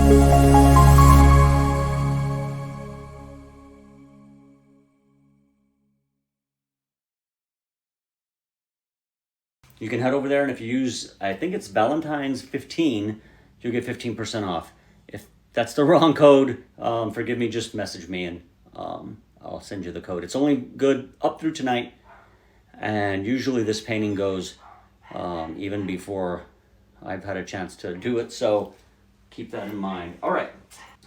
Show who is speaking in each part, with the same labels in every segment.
Speaker 1: You can head over there, and if you use, I think it's Valentine's 15, you'll get 15% off. If that's the wrong code, forgive me, just message me and I'll send you the code. It's only good up through tonight, and usually this painting goes even before I've had a chance to do it, so keep that in mind. All right.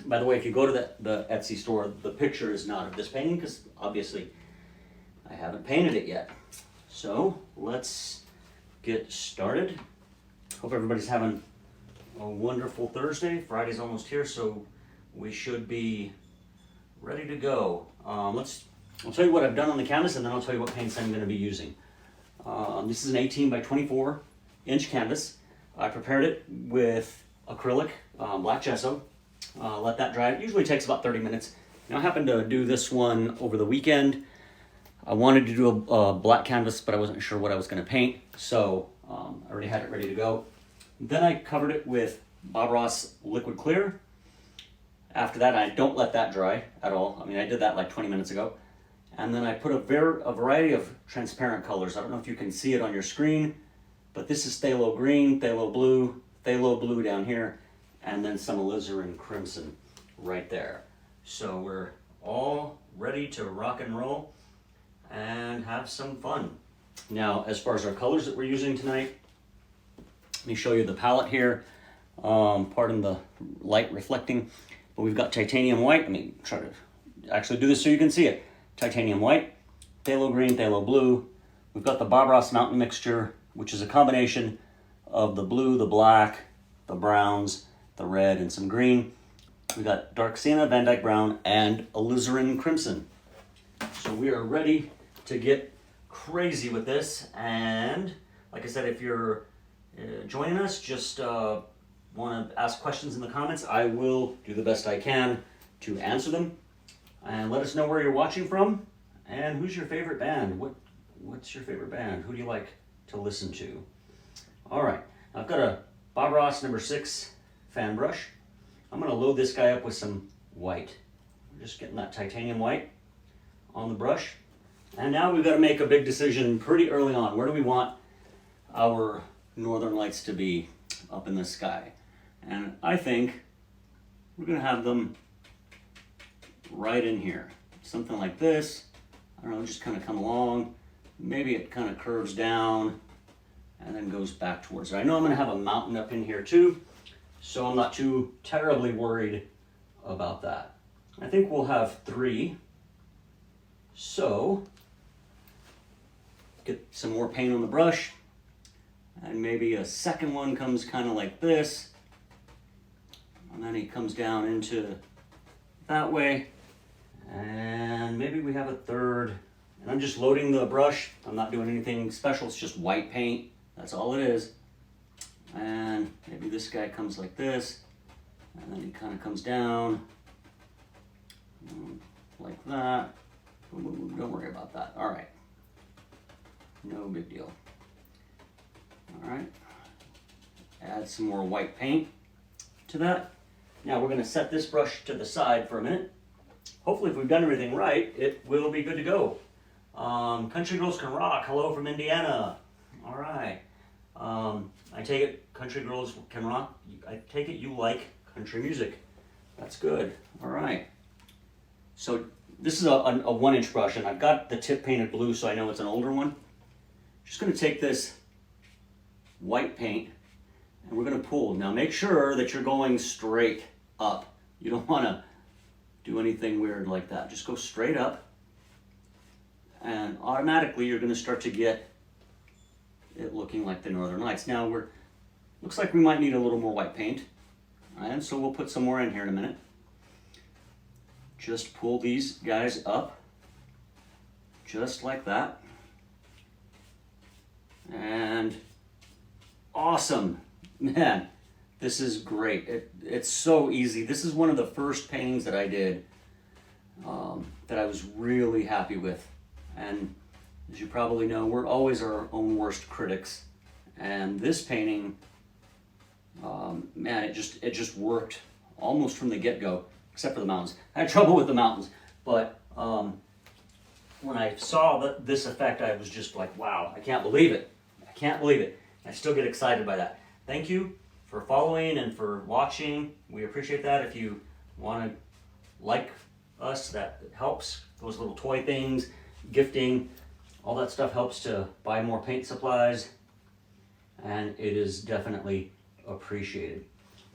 Speaker 1: By the way, if you go to the Etsy store, the picture is not of this painting because obviously I haven't painted it yet. So let's get started. Hope everybody's having a wonderful Thursday. Friday's almost here, so we should be ready to go. I'll tell you what I've done on the canvas, and then I'll tell you what paints I'm going to be using. This is an 18 by 24 inch canvas. I prepared it with acrylic, black gesso. Let that dry. It usually takes about 30 minutes. Now I happened to do this one over the weekend. I wanted to do a black canvas, but I wasn't sure what I was going to paint, so I already had it ready to go. Then I covered it with Bob Ross liquid clear. After that, I don't let that dry at all. I mean, I did that like 20 minutes ago. And then I put a variety of transparent colors. I don't know if you can see it on your screen, but this is Pthalo Green, Pthalo Blue down here, and then some Alizarin Crimson right there. So we're all ready to rock and roll and have some fun. Now, as far as our colors that we're using tonight, let me show you the palette here. Pardon the light reflecting, but we've got titanium white. Let me try to actually do this so you can see it. Titanium white, Pthalo Green, Pthalo Blue. We've got the Bob Ross Mountain Mixture, which is a combination of the blue, the black, the browns, the red, and some green. We got dark Sienna, Dyke Brown, and Alizarin Crimson. So we are ready to get crazy with this. And like I said, if you're joining us, just want to ask questions in the comments, I will do the best I can to answer them. And let us know where you're watching from and who's your favorite band. What's your favorite band? Who do you like to listen to? All right, I've got a Bob Ross number 6 fan brush. I'm going to load this guy up with some white. I'm just getting that titanium white on the brush. And now we've got to make a big decision pretty early on. Where do we want our northern lights to be up in the sky? And I think we're going to have them right in here. Something like this. I don't know, just kind of come along. Maybe it kind of curves down and then goes back towards it. I know I'm going to have a mountain up in here too, so I'm not too terribly worried about that. I think we'll have 3. So, get some more paint on the brush, and maybe a second one comes kind of like this, and then he comes down into that way, and maybe we have a third. And I'm just loading the brush. I'm not doing anything special. It's just white paint. That's all it is. And maybe this guy comes like this, and then he kind of comes down like that. Don't worry about that. All right. No big deal. All right. Add some more white paint to that. Now we're going to set this brush to the side for a minute. Hopefully, if we've done everything right, it will be good to go. Country Girls Can Rock. Hello from Indiana. All right. I take it Country Girls Can Rock. I take it you like country music. That's good. All right. So this is a 1-inch brush, and I've got the tip painted blue, so I know it's an older one. Just going to take this white paint, and we're going to pull. Now make sure that you're going straight up. You don't want to do anything weird like that. Just go straight up, and automatically you're going to start to get it looking like the Northern Lights. Now looks like we might need a little more white paint, and so we'll put some more in here in a minute. Just pull these guys up, just like that. And awesome, man, this is great. It's so easy. This is one of the first paintings that I did that I was really happy with. And as you probably know, we're always our own worst critics. And this painting, man, it just worked almost from the get-go, except for the mountains. I had trouble with the mountains, but when I saw this effect, I was just like, wow, I can't believe it. I can't believe it. I still get excited by that. Thank you for following and for watching. We appreciate that. If you want to like us, that helps. Those little toy things, gifting, all that stuff helps to buy more paint supplies, and it is definitely appreciated.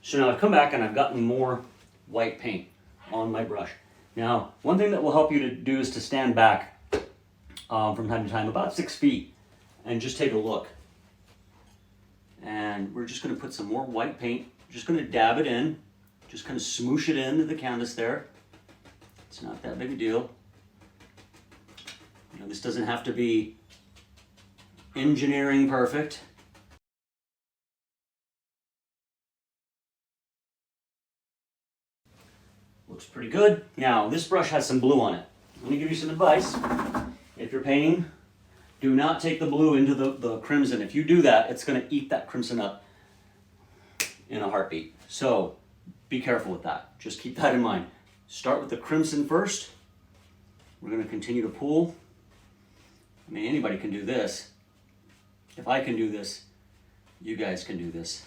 Speaker 1: So now I've come back and I've gotten more white paint on my brush. Now, one thing that will help you to do is to stand back from time to time, about 6 feet, and just take a look. And we're just going to put some more white paint. Just going to dab it in, just kind of smoosh it into the canvas there. It's not that big a deal. You know, this doesn't have to be engineering perfect. Looks pretty good. Now, this brush has some blue on it. Let me give you some advice. If you're painting, do not take the blue into the crimson. If you do that, it's going to eat that crimson up in a heartbeat. So be careful with that. Just keep that in mind. Start with the crimson first. We're going to continue to pool. I mean, anybody can do this. If I can do this, you guys can do this.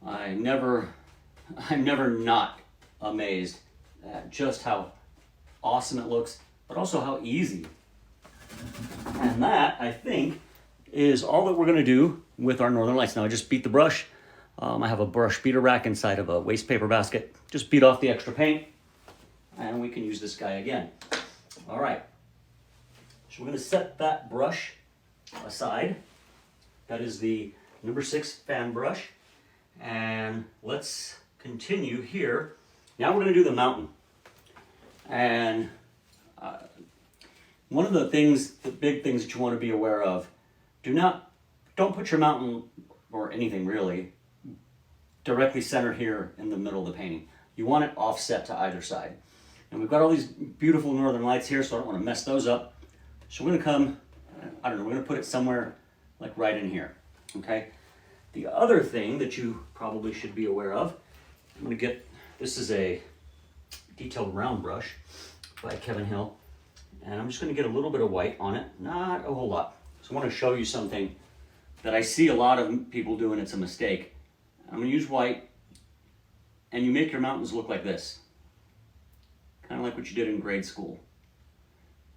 Speaker 1: I'm never not amazed at just how awesome it looks, but also how easy. And that, I think, is all that we're going to do with our Northern Lights. Now, I just beat the brush. I have a brush beater rack inside of a waste paper basket. Just beat off the extra paint, and we can use this guy again. All right. So we're going to set that brush aside. That is the number 6 fan brush. And let's continue here. Now we're going to do the mountain. And one of the big things that you want to be aware of, don't put your mountain, or anything really, directly centered here in the middle of the painting. You want it offset to either side. And we've got all these beautiful Northern Lights here, so I don't want to mess those up. So we're going to come, we're going to put it somewhere like right in here, okay? The other thing that you probably should be aware of, I'm going to get, this is a detailed round brush by Kevin Hill, and I'm just going to get a little bit of white on it, not a whole lot. So I want to show you something that I see a lot of people do, and it's a mistake. I'm going to use white, and you make your mountains look like this. Kind of like what you did in grade school.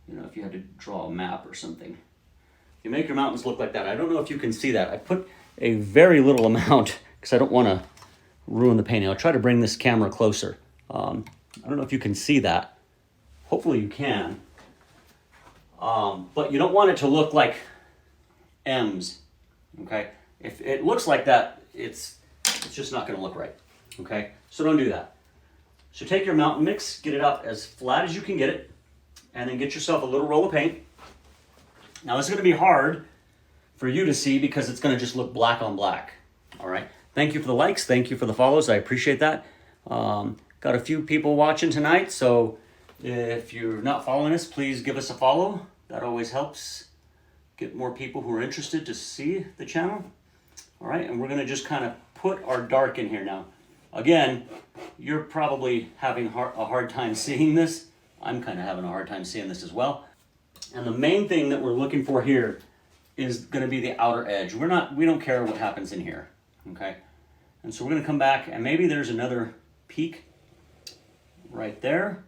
Speaker 1: You know, if you had to draw a map or something. You make your mountains look like that. I don't know if you can see that. I put a very little amount because I don't want to ruin the painting. I'll try to bring this camera closer. I don't know if you can see that. Hopefully you can. But you don't want it to look like M's, okay? If it looks like that, it's just not going to look right, okay? So don't do that. So take your mountain mix, get it up as flat as you can get it, and then get yourself a little roll of paint. Now this is going to be hard for you to see because it's going to just look black on black, all right? Thank you for the likes, thank you for the follows, I appreciate that. Got a few people watching tonight, so if you're not following us, please give us a follow. That always helps get more people who are interested to see the channel. All right, and we're going to just kind of put our dark in here now. Again, you're probably having a hard time seeing this. I'm kind of having a hard time seeing this as well. And the main thing that we're looking for here is going to be the outer edge. We don't care what happens in here, okay? And so we're going to come back, and maybe there's another peak right there.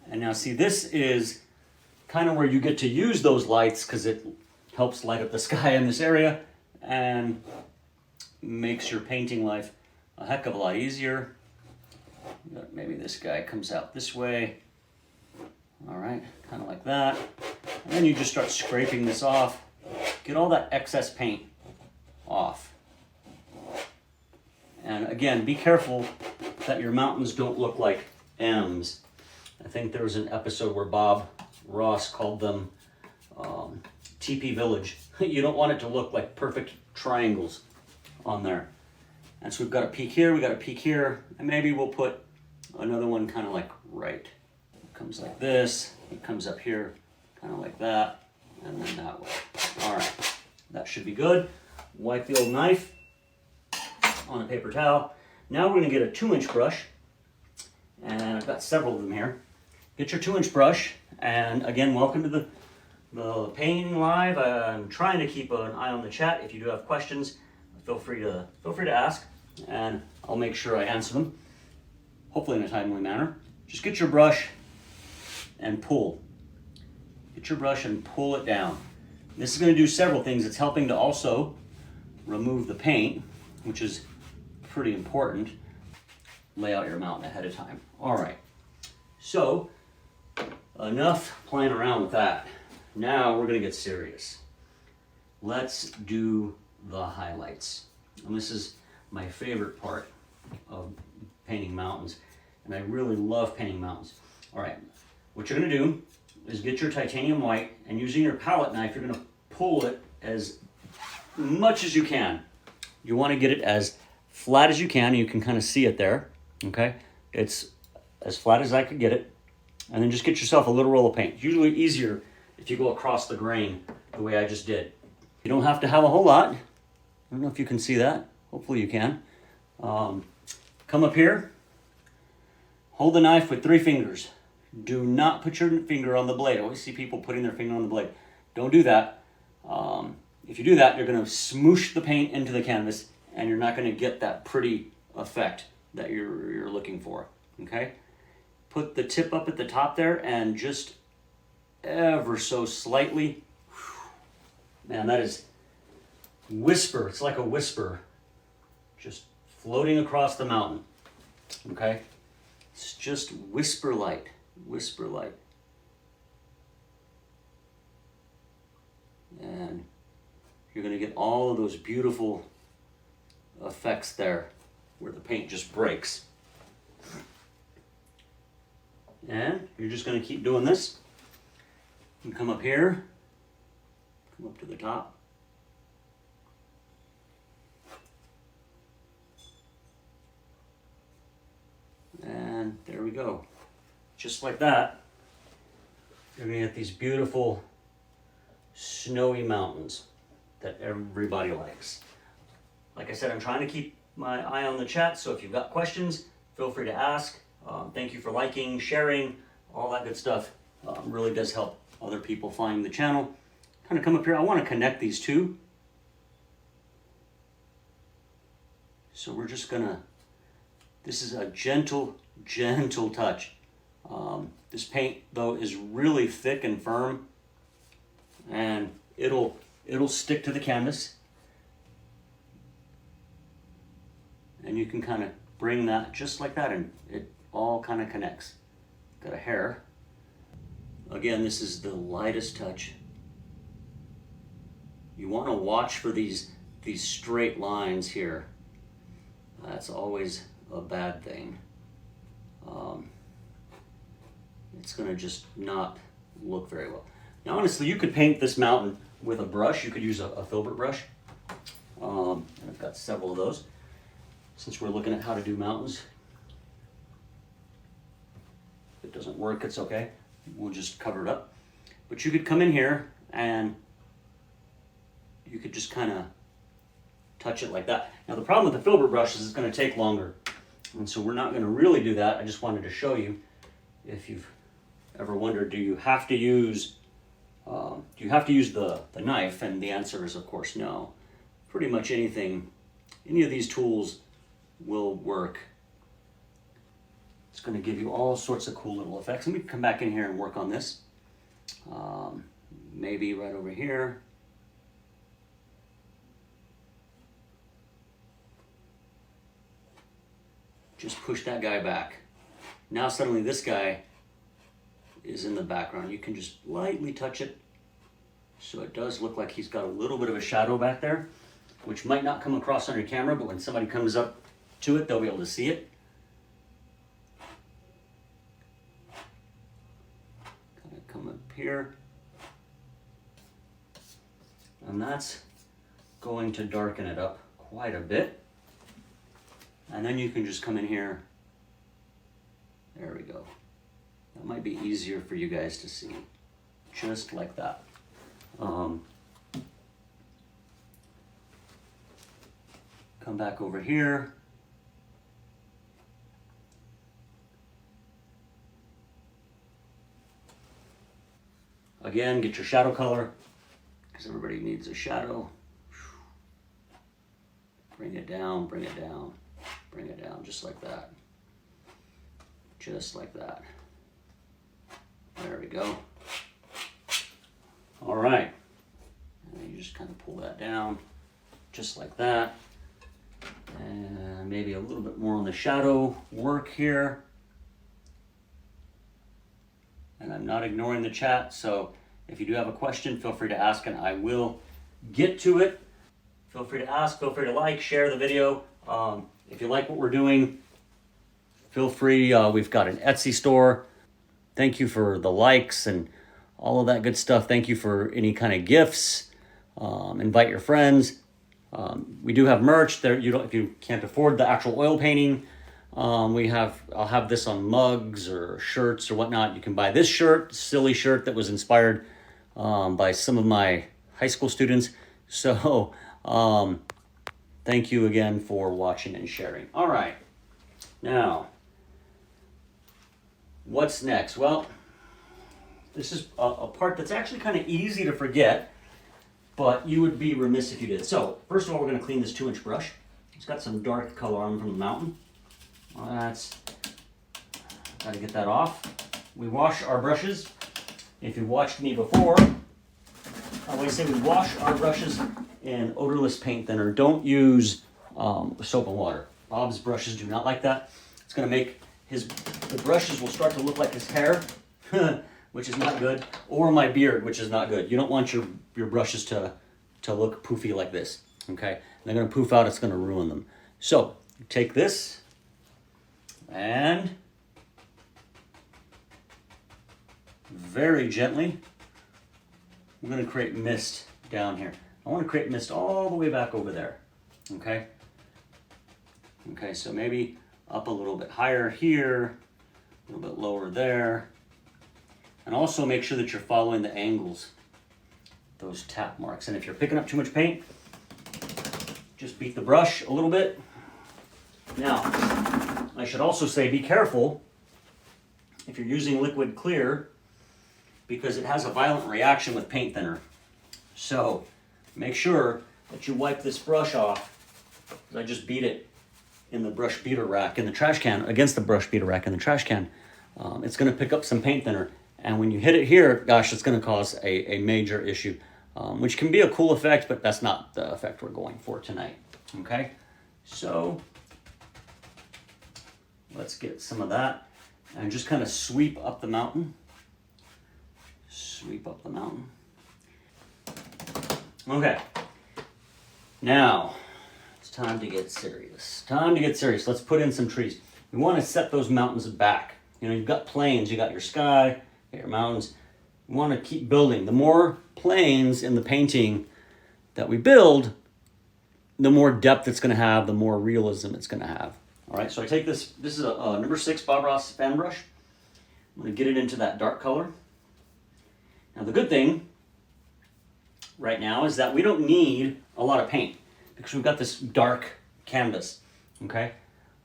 Speaker 1: And now see, this is kind of where you get to use those lights because it helps light up the sky in this area and makes your painting life a heck of a lot easier. Maybe this guy comes out this way. All right, kind of like that. And then you just start scraping this off. Get all that excess paint off. And again, be careful that your mountains don't look like M's. I think there was an episode where Bob Ross called them TP Village. You don't want it to look like perfect triangles on there. And so we've got a peak here, we got a peak here, and maybe we'll put another one kind of like right. It comes like this, it comes up here, kind of like that, and then that way. All right, that should be good. Wipe the old knife on a paper towel. Now we're going to get a 2-inch brush, and I've got several of them here. Get your 2-inch brush, and again, welcome to the painting live. I'm trying to keep an eye on the chat. If you do have questions, feel free to ask, and I'll make sure I answer them, hopefully in a timely manner. Just get your brush and pull. Get your brush and pull it down. This is going to do several things. It's helping to also remove the paint, which is pretty important. Lay out your mountain ahead of time. All right, so enough playing around with that. Now we're going to get serious. Let's do the highlights. And this is my favorite part of painting mountains, and I really love painting mountains. All right, what you're going to do is get your titanium white, and using your palette knife, you're going to pull it as much as you can. You want to get it as flat as you can. You can kind of see it there, okay? It's as flat as I could get it. And then just get yourself a little roll of paint. It's usually easier if you go across the grain the way I just did. You don't have to have a whole lot. I don't know if you can see that. Hopefully you can. Come up here. Hold the knife with 3 fingers. Do not put your finger on the blade. I always see people putting their finger on the blade. Don't do that. If you do that, you're going to smoosh the paint into the canvas, and you're not going to get that pretty effect that you're looking for. Okay? Put the tip up at the top there, and just ever so slightly. Man, that is whisper. It's like a whisper, just floating across the mountain. Okay? It's just whisper light. Whisper light. And you're going to get all of those beautiful effects there where the paint just breaks. And you're just going to keep doing this. You come up here, come up to the top. And there we go. Just like that, you're going to get these beautiful snowy mountains that everybody likes. Like I said, I'm trying to keep my eye on the chat, so if you've got questions, feel free to ask. Thank you for liking, sharing, all that good stuff. Really does help other people find the channel. Kind of come up here. I want to connect these two. So we're just going to, this is a gentle, gentle touch. This paint, though, is really thick and firm, and it'll stick to the canvas. And you can kind of bring that just like that, and it all kind of connects. Got a hair. Again, this is the lightest touch. You want to watch for these straight lines here. That's always a bad thing. It's going to just not look very well. Now, honestly, you could paint this mountain with a brush. You could use a filbert brush. And I've got several of those. Since we're looking at how to do mountains. If it doesn't work, it's okay. We'll just cover it up. But you could come in here and you could just kind of touch it like that. Now, the problem with the filbert brush is it's going to take longer. And so we're not going to really do that. I just wanted to show you. If you've ever wondered, do you have to use the knife? And the answer is, of course, no. Pretty much anything, any of these tools will work. It's going to give you all sorts of cool little effects. And we can come back in here and work on this. Maybe right over here. Just push that guy back. Now suddenly this guy is in the background. You can just lightly touch it so it does look like he's got a little bit of a shadow back there, which might not come across on your camera, but when somebody comes up to it, they'll be able to see it. Kind of come up here. And that's going to darken it up quite a bit. And then you can just come in here. There we go. That might be easier for you guys to see. Just like that. Come back over here. again, get your shadow color, because everybody needs a shadow. Bring it down, bring it down, bring it down, just like that. Just like that. There we go. All right. And you just kind of pull that down, just like that. And maybe a little bit more on the shadow work here. And I'm not ignoring the chat, so if you do have a question, feel free to ask and I will get to it. Feel free to ask, feel free to like, share the video. If you like what we're doing, feel free. We've got an Etsy store. Thank you for the likes and all of that good stuff. Thank you for any kind of gifts. Invite your friends. We do have merch there. If you can't afford the actual oil painting, I'll have this on mugs or shirts or whatnot. You can buy this shirt, silly shirt that was inspired by some of my high school students. So thank you again for watching and sharing. All right, now what's next? Well, this is a part that's actually kind of easy to forget, but you would be remiss if you did. So first of all, we're going to clean this 2-inch brush. It's got some dark color on it from the mountain. Well, got to get that off. We wash our brushes. If you've watched me before, I always say we wash our brushes in odorless paint thinner. Don't use soap and water. Bob's brushes do not like that. It's going to make the brushes will start to look like his hair, which is not good, or my beard, which is not good. You don't want your brushes to look poofy like this, okay? They're going to poof out. It's going to ruin them. So take this and very gently, we're going to create mist down here. I want to create mist all the way back over there, okay? Okay, so maybe up a little bit higher here, a little bit lower there. And also make sure that you're following the angles, those tap marks. And if you're picking up too much paint, just beat the brush a little bit. Now, I should also say be careful if you're using liquid clear, because it has a violent reaction with paint thinner. So make sure that you wipe this brush off. I just beat it in the brush beater rack in the trash can, against the brush beater rack in the trash can. It's going to pick up some paint thinner. And when you hit it here, gosh, it's going to cause a major issue, which can be a cool effect, but that's not the effect we're going for tonight. Okay, so let's get some of that and just kind of sweep up the mountain. Sweep up the mountain. Okay, now it's time to get serious. Time to get serious. Let's put in some trees. We want to set those mountains back. You know, you've got plains, you got your sky, your mountains. We want to keep building. The more planes in the painting that we build, the more depth it's going to have, the more realism it's going to have. All right, so I take this is a number 6 Bob Ross fan brush. I'm going to get it into that dark color. Now the good thing right now is that we don't need a lot of paint because we've got this dark canvas, okay?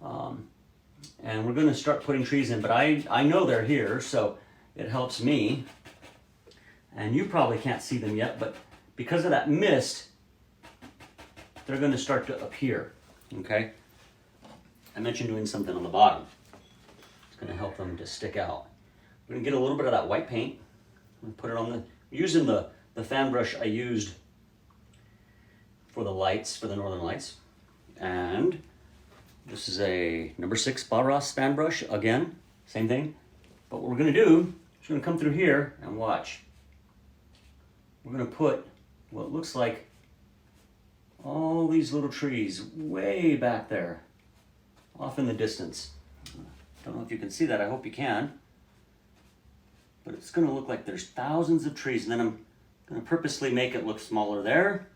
Speaker 1: And we're going to start putting trees in, but I know they're here, so it helps me. And you probably can't see them yet, but because of that mist, they're going to start to appear, okay? I mentioned doing something on the bottom. It's going to help them to stick out. We're going to get a little bit of that white paint and put it on using the fan brush I used for the lights, for the northern lights. And this is a number 6 Bob Ross fan brush. Again, same thing. But what we're going to do is we're going to come through here and watch. We're going to put what looks like all these little trees way back there, off in the distance. Don't know if you can see that. I hope you can. But it's going to look like there's thousands of trees, and then I'm going to purposely make it look smaller there.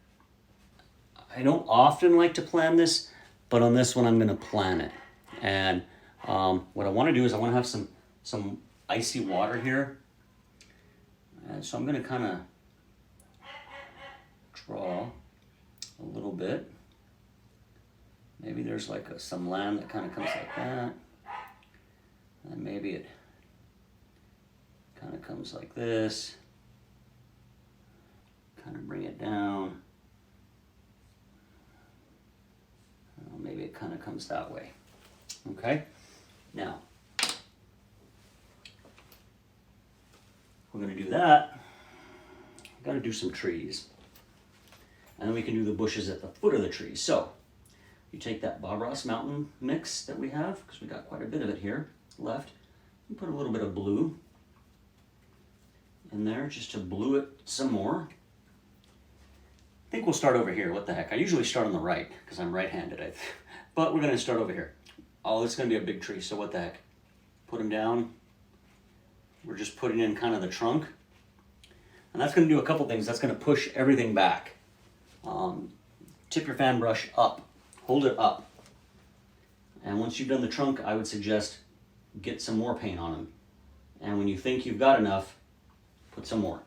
Speaker 1: I don't often like to plan this, but on this one I'm going to plan it. And what I want to do is I want to have some icy water here. And so I'm going to kind of draw a little bit. Maybe there's like some land that kind of comes like that. And maybe it kind of comes like this. kind of bring it down. Maybe it kind of comes that way. Okay, now we're going to do that. We've got to do some trees, and then we can do the bushes at the foot of the trees. So you take that Bob Ross Mountain mix that we have, because we got quite a bit of it here left, and put a little bit of blue in there just to blue it some more. I think we'll start over here. What the heck? I usually start on the right because I'm right-handed, but we're going to start over here. Oh, it's going to be a big tree, so what the heck? Put them down. We're just putting in kind of the trunk. And that's going to do a couple things. That's going to push everything back. Tip your fan brush up. Hold it up. And once you've done the trunk, I would suggest get some more paint on them. And when you think you've got enough, put some more.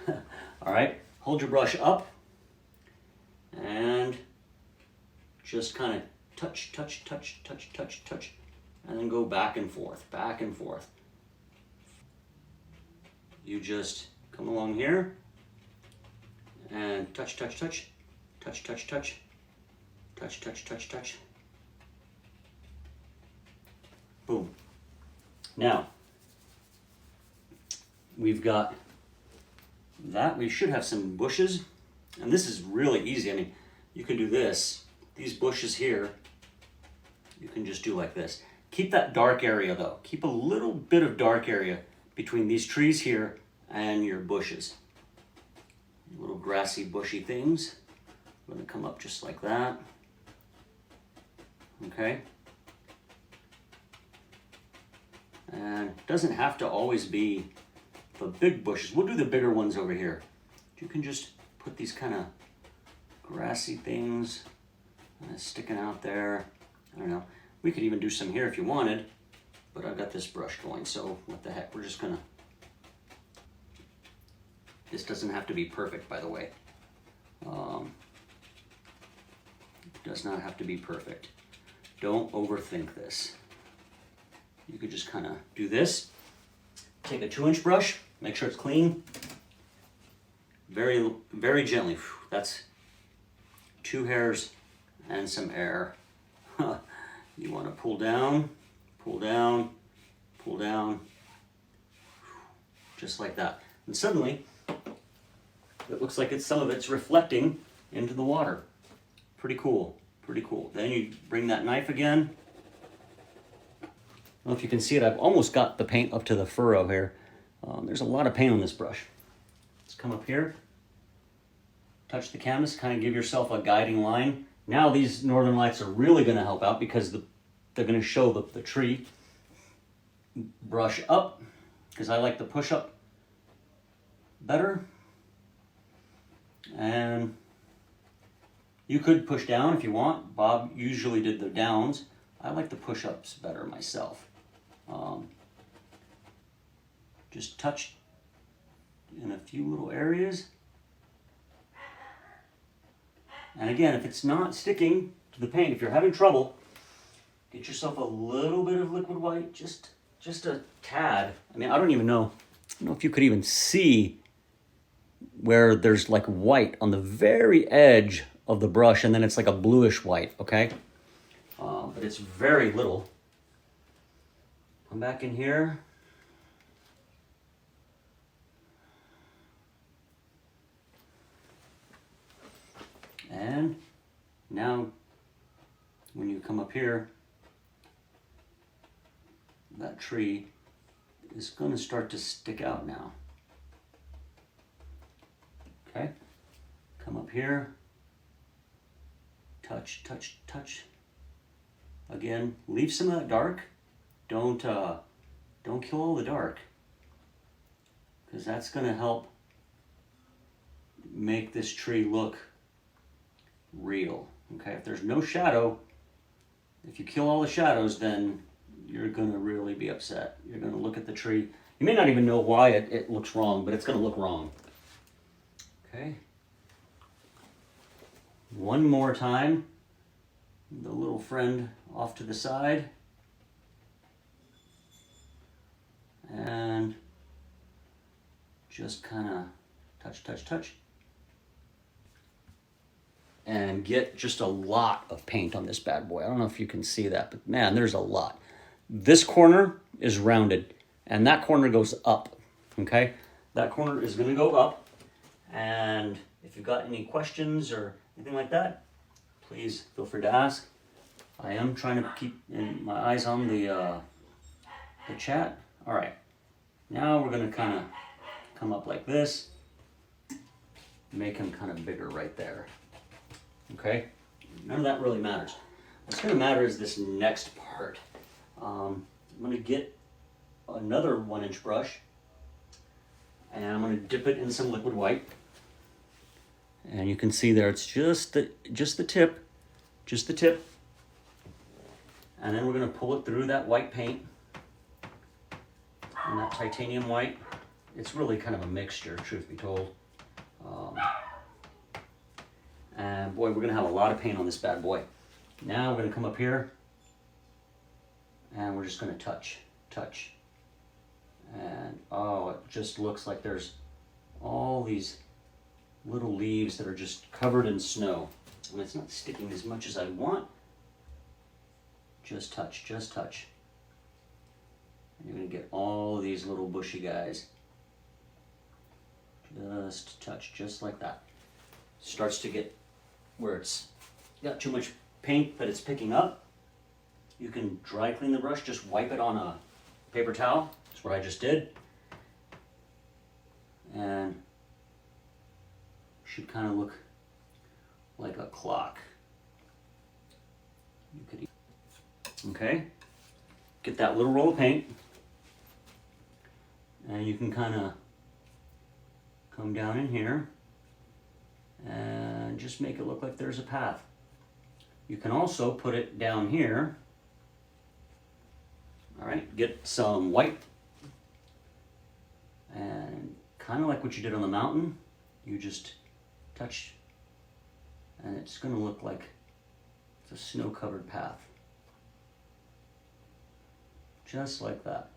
Speaker 1: All right? Hold your brush up. And just kind of touch, touch, touch, touch, touch, touch, and then go back and forth, back and forth. You just come along here and touch, touch, touch, touch, touch, touch, touch, touch, touch, touch. Boom. Now, we've got that. We should have some bushes. And this is really easy. I mean, you can do this. These bushes here, you can just do like this. Keep that dark area though. Keep a little bit of dark area between these trees here and your bushes. Little grassy, bushy things. I'm going to come up just like that. Okay. And it doesn't have to always be the big bushes. We'll do the bigger ones over here. You can just put these kind of grassy things sticking out there. I don't know. We could even do some here if you wanted, but I've got this brush going, so what the heck. We're just gonna, this doesn't have to be perfect, by the way. It does not have to be perfect. Don't overthink this. You could just kind of do this. Take a 2-inch brush, make sure it's clean. Very, very gently. That's 2 hairs and some air. You want to pull down, pull down, pull down, just like that. And suddenly, it looks like some of it's reflecting into the water. Pretty cool, pretty cool. Then you bring that knife again. I don't know if you can see it. I've almost got the paint up to the furrow here. There's a lot of paint on this brush. Let's come up here, touch the canvas, kind of give yourself a guiding line. Now these northern lights are really going to help out because they're going to show the tree. Brush up, because I like the push up better. And you could push down if you want. Bob usually did the downs. I like the push-ups better myself. Just touch in a few little areas. And again, if it's not sticking to the paint, if you're having trouble, get yourself a little bit of liquid white, just a tad. I mean, I don't know if you could even see where there's like white on the very edge of the brush, and then it's like a bluish white, okay? But it's very little. Come back in here. And now when you come up here, that tree is going to start to stick out now. Okay, come up here, touch, touch, touch. Again, leave some of that dark. Don't kill all the dark, because that's going to help make this tree look real. Okay, if there's no shadow, if you kill all the shadows, then you're going to really be upset. You're going to look at the tree. You may not even know why it looks wrong, but it's going to look wrong. Okay. One more time. The little friend off to the side. And just kind of touch, touch, touch. and get just a lot of paint on this bad boy. I don't know if you can see that, but man, there's a lot. This corner is rounded, and that corner goes up, okay? That corner is gonna go up, and if you've got any questions or anything like that, please feel free to ask. I am trying to keep my eyes on the chat. All right, now we're gonna kind of come up like this, make him kind of bigger right there. Okay, none of that really matters. What's gonna matter is this next part. I'm gonna get another 1-inch brush, and I'm gonna dip it in some liquid white. And you can see there, it's just the tip. And then we're gonna pull it through that white paint and that titanium white. It's really kind of a mixture, truth be told. And boy, we're gonna have a lot of paint on this bad boy. Now we're gonna come up here and we're just gonna touch. And oh, it just looks like there's all these little leaves that are just covered in snow. And it's not sticking as much as I want. Just touch. And you're gonna get all of these little bushy guys. Just touch, just like that. Starts to get where it's got too much paint that it's picking up. You can dry clean the brush, just wipe it on a paper towel. That's what I just did. And should kind of look like a clock. You could, okay, get that little roll of paint, and you can kind of come down in here and just make it look like there's a path. You can also put it down here. All right, get some white, and kind of like what you did on the mountain, you just touch, and it's going to look like it's a snow-covered path. Just like that.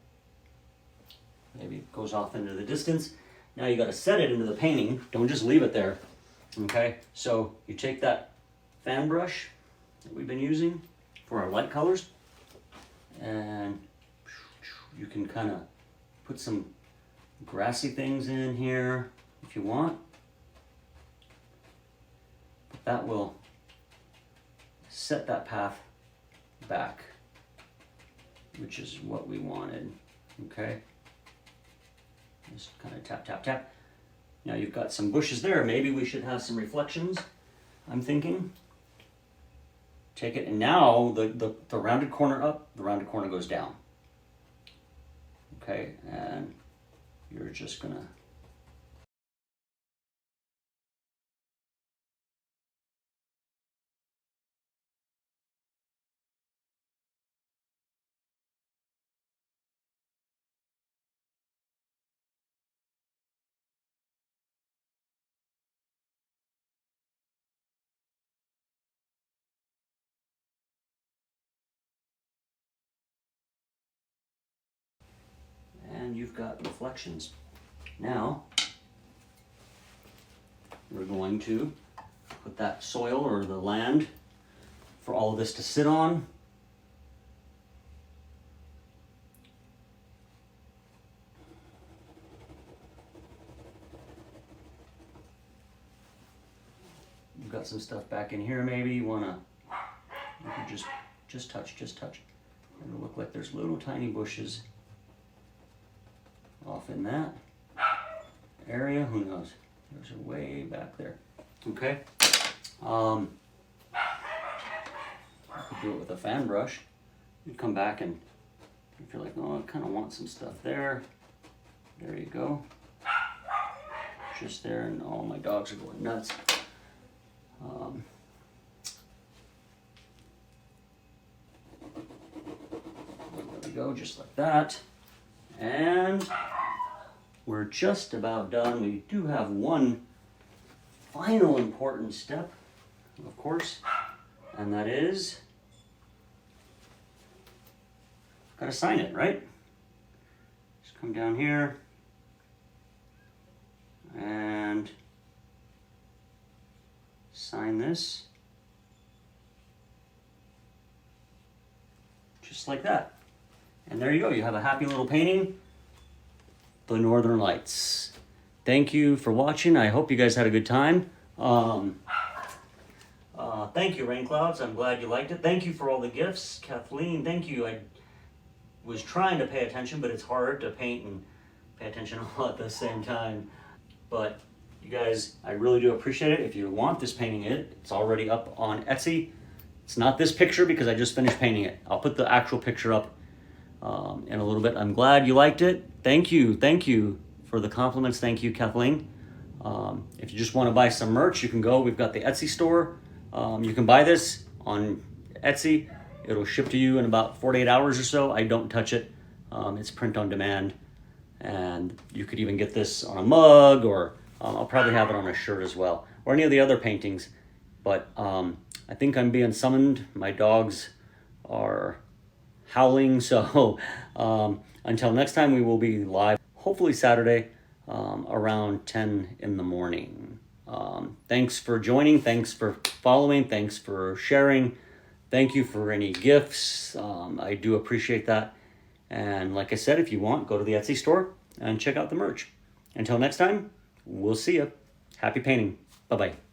Speaker 1: Maybe it goes off into the distance. Now you got to set it into the painting. Don't just leave it there. Okay, so you take that fan brush that we've been using for our light colors, and you can kind of put some grassy things in here if you want. But that will set that path back, which is what we wanted. Okay, just kind of tap. Now you've got some bushes there. Maybe we should have some reflections, I'm thinking. Take it, and now the rounded corner up, the rounded corner goes down. Okay, and you're just gonna and you've got reflections. Now, we're going to put that soil or the land for all of this to sit on. You've got some stuff back in here maybe. You could just touch. It'll look like there's little tiny bushes off in that area. Who knows? Those are way back there. Okay. I could do it with a fan brush. You'd come back, and if you're like, oh, I kind of want some stuff there. There you go. Just there, and all my dogs are going nuts. There we go, just like that. And we're just about done. We do have one final important step, of course, and that is, gotta sign it, right? Just come down here and sign this. Just like that. And there you go. You have a happy little painting. The Northern Lights. Thank you for watching. I hope you guys had a good time. Thank you, Rain Clouds. I'm glad you liked it. Thank you for all the gifts. Kathleen, thank you. I was trying to pay attention, but it's hard to paint and pay attention all at the same time. But you guys, I really do appreciate it. If you want this painting, it's already up on Etsy. It's not this picture because I just finished painting it. I'll put the actual picture up in a little bit. I'm glad you liked it. Thank you for the compliments. Thank you, Kathleen. If you just want to buy some merch, you can go. We've got the Etsy store. You can buy this on Etsy. It'll ship to you in about 48 hours or so. I don't touch it. It's print on demand. And you could even get this on a mug, or I'll probably have it on a shirt as well, or any of the other paintings. But I think I'm being summoned. My dogs are howling. So until next time, we will be live, hopefully Saturday, around 10 in the morning. Thanks for joining. Thanks for following. Thanks for sharing. Thank you for any gifts. I do appreciate that. And like I said, if you want, go to the Etsy store and check out the merch. Until next time, we'll see you. Happy painting. Bye-bye.